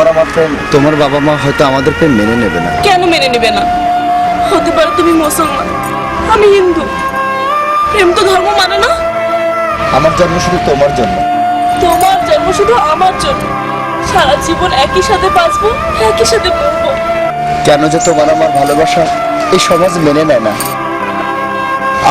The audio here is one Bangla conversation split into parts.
তোমার আমার প্রেম, তোমার বাবা মা হয়তো আমাদের প্রেম মেনে নেবে না। কেন মেনে নেবে না? হতে পারে তুমি মুসলমান, আমি হিন্দু, প্রেম তো ধর্ম মানে না। আমার জন্ম শুধু তোমার জন্য, তোমার জন্ম শুধু আমার জন্য। সারা জীবন একই সাথে বাঁচবো, একই সাথে মরবো। কেন যে তোমার আমার ভালোবাসা এই সমাজ মেনে নেয় না।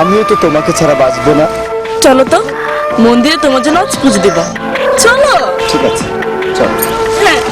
আমিও তো তোমাকে ছাড়া বাঁচবো না। চলো তো, মন্দিরে তোমার জন্য আজ পুজো দেবো। চলো। ঠিক আছে, চলো। হ্যাঁ।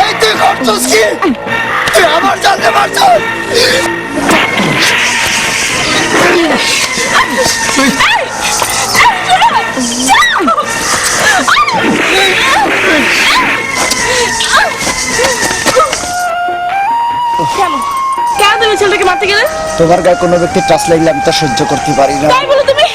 এই তুই করছিস কি? তুই আমার জানতে পারছিস? কেন কেন তুমি ছেলেটাকে মারতে গেলে? তোমার গায়ে কোনো ব্যক্তি টাচ লাগলে আমি তা সহ্য করতে পারি না। তাই বলো তুমি?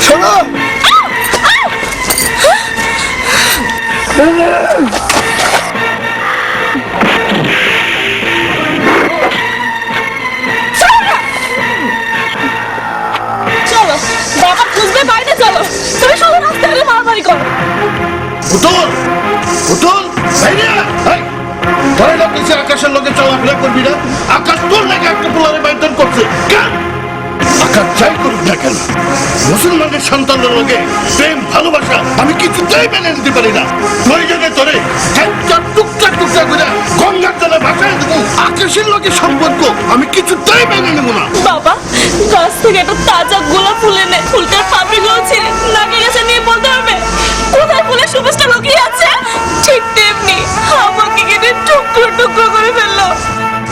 শোনো, চলো, বাবা খুঁজবে, বাইরে চলো। তুমি শুধু রাস্তায় মারামারি করো। পুতুল, পুতুল, বাইরে আয়। ধরে না কিছু আকাশের লোকে চলাফেরা করবি না। আকাশ তোর লেগে একটা পোলারে বাইতন করছে কেন? আকাশ যাই করুক না কেন, মুসলমানের সন্তানের লোকে প্রেম ভালোবাসা আমি কিছুতেই মেনে নিতে পারি না। প্রয়োজনে তোরে একটা টুকটা টুকটা করে গঙ্গার জলে ভাসায় দেবো। আকাশের লোকের সম্পর্ক আমি কিছুতেই মেনে নেবো না। বাবা, গাছ থেকে একটা তাজা গোলাপ ফুল এনে ফুলটার পাপড়িগুলো ছিঁড়ে নাকে গেছে নিয়ে বলতে পারবে কোথায় ফুলের সুবাসটা লুকিয়ে আছে? ঠিক তেমনি আমাকে কেটে টুকরো টুকরো করে ফেললো।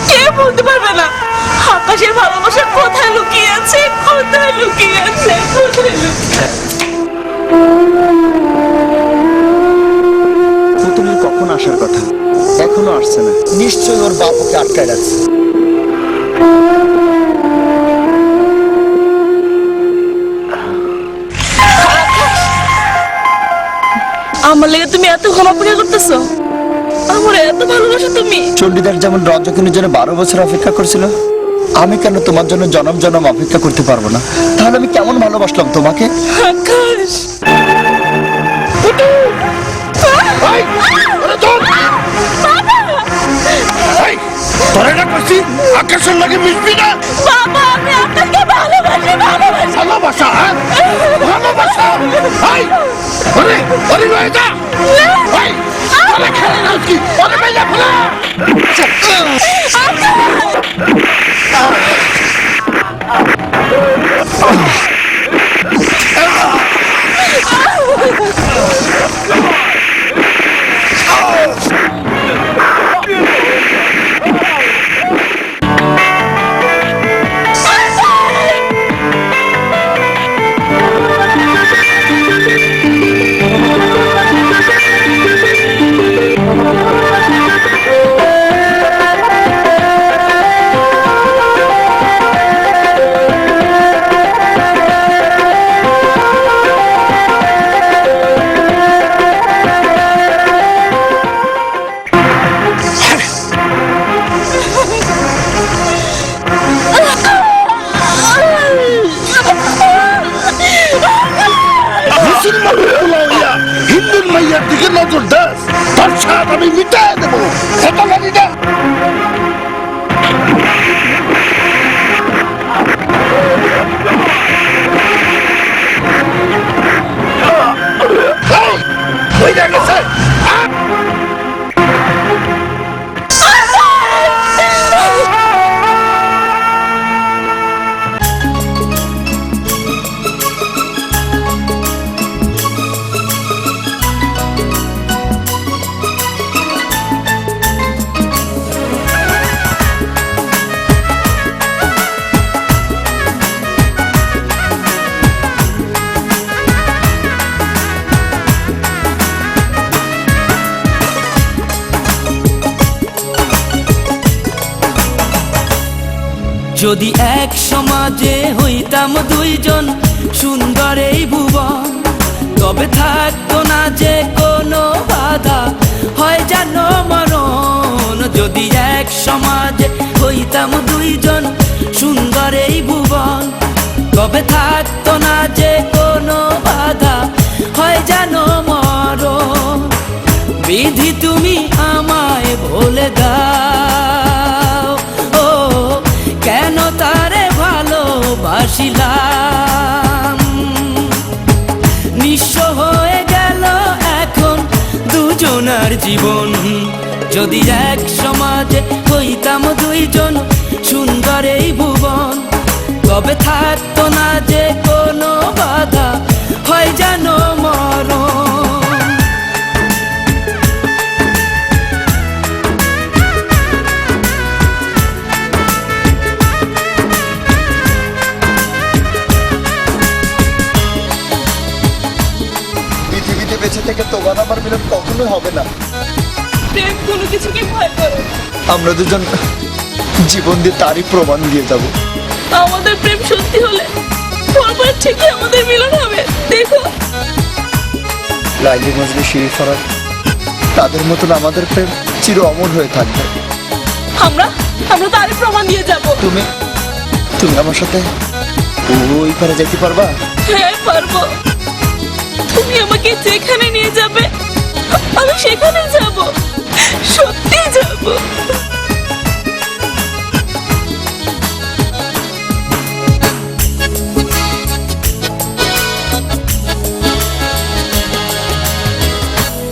কে বলতে পারবে না আকাশের ভালোবাসা কোথায় লুকিয়ে আছে, কোথায় লুকিয়ে আছে, কোথায় লুকিয়ে আছে? পুতুলের কখন আসার কথা, এখনো আসছে না। নিশ্চয়ই ওর বাপ ওকে আটকায় রাখছে। আমার লেগে তুমি এত ঘোরাফেরা করতেছো? আমার এত ভালোবাসো তুমি? চণ্ডীদাস যেমন রজকিনীর জন্য 12 বছর অপেক্ষা করছিল, আমি কেন তোমার জন্য জনম জনম অপেক্ষা করতে পারবো না? তাহলে আমি কেমন ভালোবাসলাম তোমাকে? আকাশ, এই, ওরে ধর। এই, তোরে না করছি আকাশের লোকে মিশবি না। বাবা, আমি আপনাকে ভালোবাসি, ভালোবাসি। ভালোবাসা, হ্যাঁ? ভালোবাসা। এই, ওরে, ওরে লয়ে যা। এই, ওরে খেলে না কি? ওরে মেলে ফেলে। হিন্দুর মাইয়ার দিকে নজর দাস, তার সাথ আমি মিটাই দেবো। কথা বলি না। হয়ে গেছে। যদি এক সমাজে হইতাম দুইজন সুন্দর এই ভুবন, তবে থাকতো না যে কোনো বাধা, হয় যেন মরণ যদি এক সমাজে হইতাম দুইজন সুন্দর এই ভুবন, তবে থাকতো না যে কোনো বাধা, হয় যেন মরণ। বিধি তুমি আমায় ভুলে দাও, ও কেন তারে ভালোবাসিলাম। নিঃস্ব হয়ে গেল এখন দুজনার জীবন, যদি এক সমাজে হইতাম দুইজন সুন্দর এই ভুবন, তবে থাকতো না যে কোনো বাধা, হয় যেন মরণ। পৃথিবীতে বেঁচে থেকে তোমার আমার মিলন কখনোই হবে না। প্রেম কোনো কিছুকে ভয় করে না। আমরা দুজন জীবন দিয়ে তারই প্রমাণ দিয়ে যাব। আমাদের প্রেম সত্যি হলে পরপর ঠিকই আমাদের মিলন হবে, দেখো। লাইলি মজনু শিরি ফরাত, তাদের মতন আমাদের প্রেম চির অমর হয়ে থাকবে। আমরা তারই প্রমাণ দিয়ে যাব। তুমি আমার সাথে ওই পারে যেতে পারবা? হ্যাঁ পারবো। তুমি আমাকে যেখানে নিয়ে যাবে আমি সেখানে যাব, সত্যি যাব।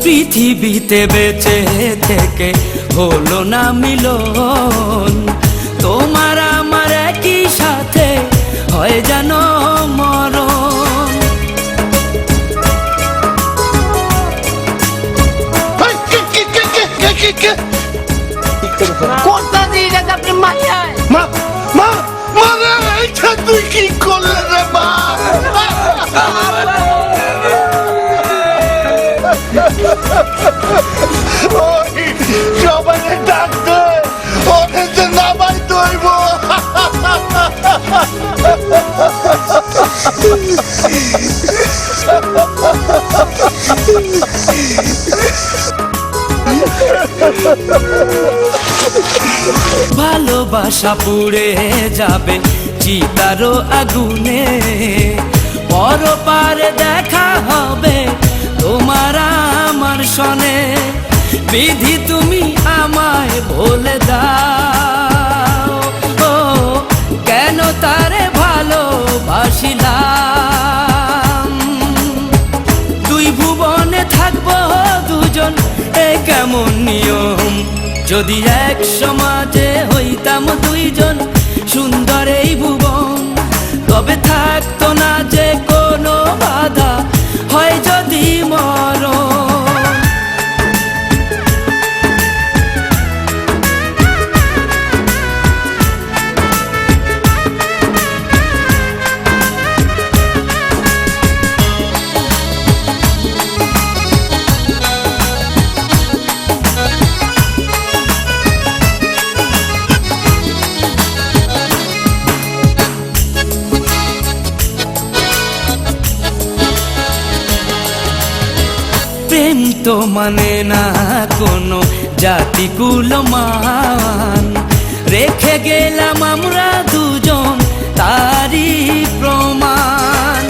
পৃথিবীতে বেঁচে থেকে হলো না মিলন, তোমার আমার একই সাথে হয় যেন মরণ। এই, কে? কোনটা দিয়ে গেছে আপনি মাইয়ায়? মা রে, এইটা তুই কি করলে রে মা? ওই সবাই ডাকতে ওদের যে নামাই দইব। ভালোবাসা পুড়ে যাবে চিতারো আগুনে, পরপারে দেখা হবে তোমার আমার সনে। বিধি তুমি আমায় বলে দাও, ও কেন তারে ভালোবাসিলাম। দুই ভুবনে থাকবো দুজন, এ কেমন নিয়ম। যদি এক সমাজে হইতাম দুইজন সুন্দর এই ভুবন, তবে থাকতো না যে কোনো বাধা, হয় যদি মরণ। প্রেম তো মানে না কোনো জাতি কুলমান, রেখে গেলাম আমরা দুজন তারই প্রমাণ।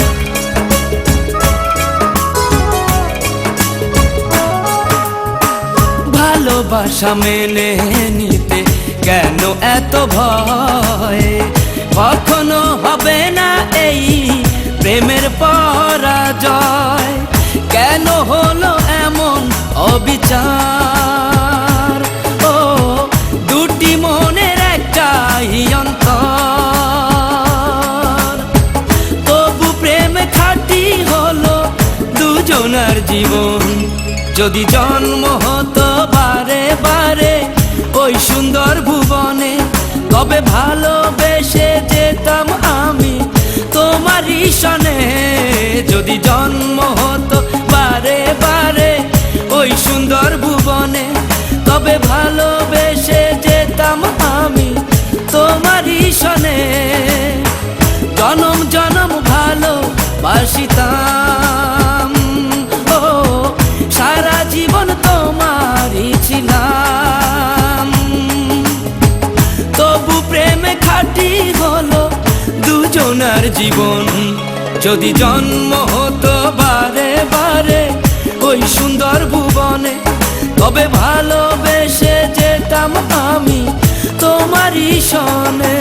ভালোবাসা মেনে নিতে কেন এত ভয়, কখনো হবে না এই প্রেমের পরাজয়। কেন হলো এমন অবিচার, ও দুটি মনের একটাই অন্তর, তবু প্রেম খাঁটি হলো দুজনার জীবন। যদি জন্ম হতো বারে বারে ওই সুন্দর ভুবনে, তবে ভালোবেসে যেতাম আমি তোমারই সনে। যদি জন্ম হতো বারে বারে ওই সুন্দর ভুবনে, তবে ভালোবেসে যেতাম আমি তোমারই সনে। জনম জনম ভালোবাসিতাম, ও সারা জীবন তোমারই ছিলাম। জীবন। যদি জন্ম হতো বারে বারে ওই সুন্দর ভুবনে, তবে ভালোবেসে যেতাম আমি তোমারই সনে।